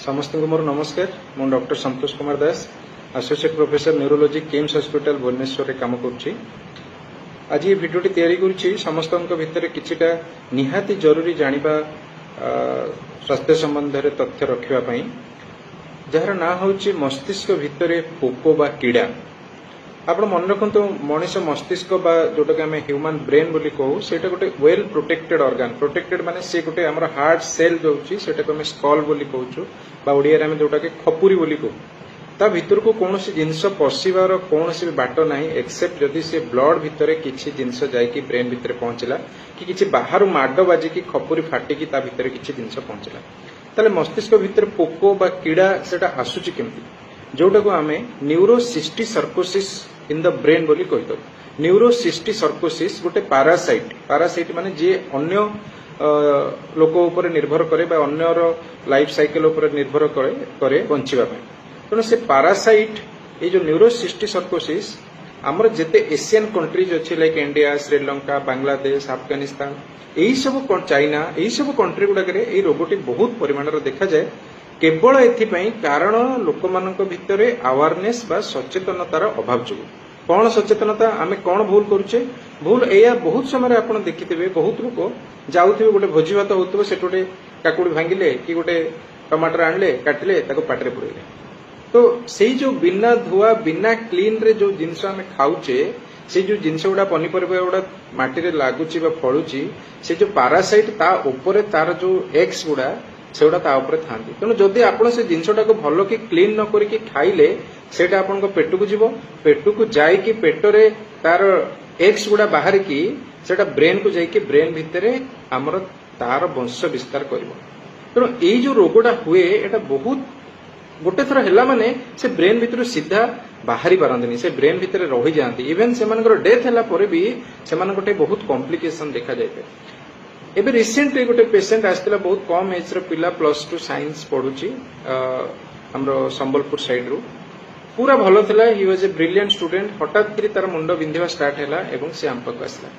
समस्त को मोर नमस्कार। मु doctor Santosh Kumar Das, associate professor neurology KIMS hospital Bhubaneswar रे काम करुच्ची। आज ये भिडियोटी तैयारी करुच्ची समस्त भितर किछिटा निहाती जरूरी जानिबा स्वास्थ्य संबंध रे तथ्य रखिबा पई, जार ना होची मस्तिष्क भितर पोको बा कीड़ा। आपण मन रखु मनीष मस्तिष्क बा जोटा कि आम ह्यूमन ब्रेन बोली कहू, सेटा गोटे वेल प्रोटेक्टेड ऑर्गन। प्रोटेक्टेड माने से गोटे हमर हार्ट सेल जो होची सेटा को हम स्कल बोली कहूछु बा ओडिया रे हम जोटा कि खपुरी बोली कहू। ता भितर को कोनोसी जिंस पसिबार कोनोसी बाट नाही एक्सेप्ट जदि से ब्लड भितर किछि जिंस जाय कि ब्रेन भितर पहुंचला कि किछि बाहर माड बाजी कि खपुरी फाटी कि ता भितर किछि जिंस पहुंचला, ताले मस्तिष्क भितर पोको बा कीड़ा सेटा आसुची केमती, जोटा को आम न्यूरोसिस्टी सर्कोसिस इन द ब्रेन बोली कही। न्यूरोसिस्टी सर्कोसिस गोटे पारासाइट माने जे अन्य लोक उपर निर्भर करे बा अन्यर लाइफ साइकिल उपर निर्भर करे बंचिबा पई। तेणु से पारासाइट ये जो न्यूरोसिस्टी सर्कोसिस आमर जेते एशियन कंट्रीज अच्छी लाइक इंडिया, श्रीलंका, बांग्लादेश, अफगानिस्तान, यही सब चाइना, यही सब कंट्री गुड़ाक रोगटी बहुत परिमाण देखा जाए। केवल एथिपाई कारण लोक मानक भितर अवेयरनेस बा सचेतनतार अभाव जो। कौन सचेतनता आमे कौन भूल करुचे? भूल एया बहुत समय आप देखिथे बहुत लोक जाऊे गोटे भोजी भात होते से गोटे काकुड़ी भांगिले कि गोटे टमाटर आणले काटिले ताको पाटरे पुरेले, तो से जो बिना धुआ बिना क्लीन रे जो जिनस आमे खाऊचे से जो जिनस गुड़ा पनीपरिया गुड़ा माटी रे लागुची बा फळुची, से जो पारासाइट ता ऊपर तार जो एक्स गुड़ा सेगुड़ा ता ऊपर थांती। तेणु जदि आपण से जिनसटा को भल कि क्लीन न करिके खाइले सेटा आपन को पेट को जीवो, पेट को जाई कि पेटरे तार एक्स गुड़ा बाहर की सेटा ब्रेन को जाई कि ब्रेन भितरे हमर तार वंश विस्तार करिवो। तेणु एई जो रोगटा हुए एटा बहुत गोटे थर हैला माने से ब्रेन भितर सीधा बाहरी पारंतनी, से ब्रेन भितर रही जाती। इवेन से डेथ हैला परे भी से बहुत कॉम्प्लिकेशन देखा जाए। एबे रिसेंटली गोटे पेशेंट आसला बहुत कम एज रो पिला +2 साइंस पढुची हमरो संबलपुर साइड रो, पूरा भलो थिला, he was a brilliant student. हठात करी तार मुंड बिंधिवा स्टार्ट हैला एवं से आंपक आसला।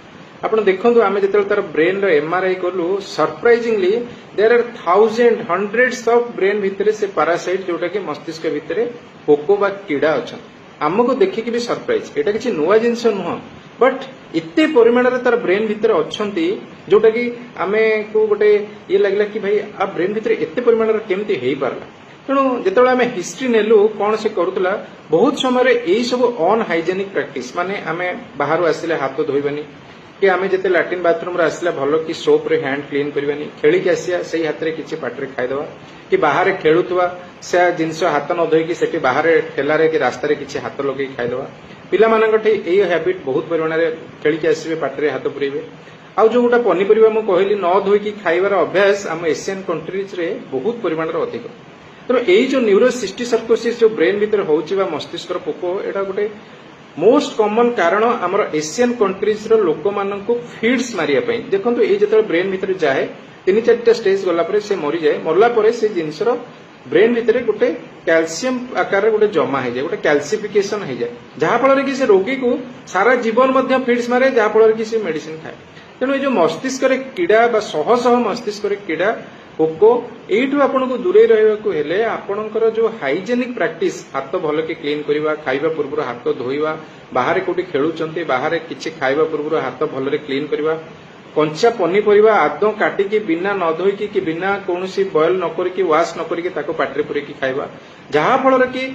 आपण देखंतु आमे जेतल तार ब्रेन रो एमआरआई करलु, surprisingly there are thousand hundreds of brain भितरे से पैरासाइट जोटा कि मस्तिष्क भितरे पोको बा कीड़ा अछन। हमको देखि कि भी सरप्राइज, एटा किछि नुवा जिंस नुह, बट इत्ते परिमाण रे तार ब्रेन भितर अछंती जोटा कि आमे को गोटे ये लागला कि भाई आ ब्रेन भितर एत्ते परिमाण रे केमती हेई पारला। तेणु जिते आम हिस्ट्री नेलु कौन से करूला, बहुत समय यही सब अनहाइजेनिक प्रैक्टिस माने आमे बाहर आसिले हाथ धोइबानी कि आमे जेते लैट्रिन बाथरूम रे आसिला भलो कि सोप रे हैंड क्लीन करबानी, खेली के आसिया सही हाथ रे किछि पाटरे खाइदवा कि बाहर खेलुवा से जिनस हाथ न धोई कि सेठी बाहर ठेलारे कि रास्ता रे किछि हाथ लगे खाइदवा। पिला मानकठी एई हैबिट बहुत परिमाण रे खेली के आसीबे पाटरे हाथ पुरेबे। आ जो गोटा पनीपरिया मु कहली न धोई कि खाइबार अभ्यास आम एशियन कंट्रीज रे बहुत परिमाण रे अधिक। तेणु यही जो न्यूरोसिस्टी सर्कोसिस जो ब्रेन भीतर होउची बा मस्तिष्क पोको, एटा गोटे मोस्ट कॉमन कारण आमर एशियन कंट्रीज रो लोक माननकु फीड्स मारिया पई। देखंतु ए जेतले ब्रेन भीतर जाए 3-4टा स्टेज गला परे से मरि जाए, मरला परे से जिंसर ब्रेन भीतर गोटे कैल्शियम आकार गोटे जमा हो जाए, गोटे कैल्सिफिकेशन हो जाए, जहाँ फल कि से रोगी को सारा जीवन मध्य फीड्स मारे, जहाँ फल कि से मेडिसिन खाए। तेणु ये मस्तिष्क कीड़ा बा शह शह मस्तिष्क कीड़ा पोको एठू आपन को दूरे रहबाकू हेले आपनकर जो हाइजेनिक प्रैक्टिस, हाथ भल के क्लीन करवा, खाइबा पूर्व हाथ धोइबा, बाहर कोठी खेलुचंती बाहर किछि खाइबा पूर्व हाथ भल रे क्लीन करवा, कंचा पनीपरिया आदौ काटिकी बिना न धोईकी कि बिना कौनसी बॉयल न करिकी वाश न करिकी ताको पाटरे पुरेकी खाइबा, जहाँ फल कि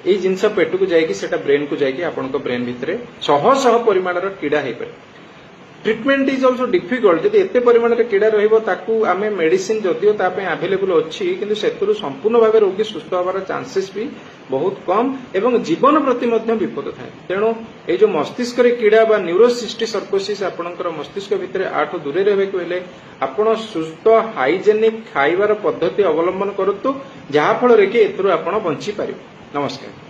एई जिंस पेट को जाइकी सेटा ब्रेन को जाइकी आपनको ब्रेन भितरे शह शह परिमाण कीड़ा हेइ पारे। Treatment is also difficult. जदि एते परिमाण रे कीड़ा रहिबो ताकू आमे मेडिसिन जदियो ता पे अवेलेबल अछि, किंतु सेतुरु संपूर्ण भाबे रोगी सुस्थ होबार चांसेस भी बहुत कम एवं जीवन प्रति मध्य विपद थाए। तेणु ए जो मस्तिष्क रे कीड़ा बा न्यूरोसिस्टी सर्कोसिस आपनकर मस्तिष्क भितरे आठो दूरे रहबेकु हेले आपण सुस्थ हाइजेनिक खाइबार पद्धति अवलंबन करतु, जहाँ फल रे कि एतरु आपण बंची पारिबो। नमस्कार।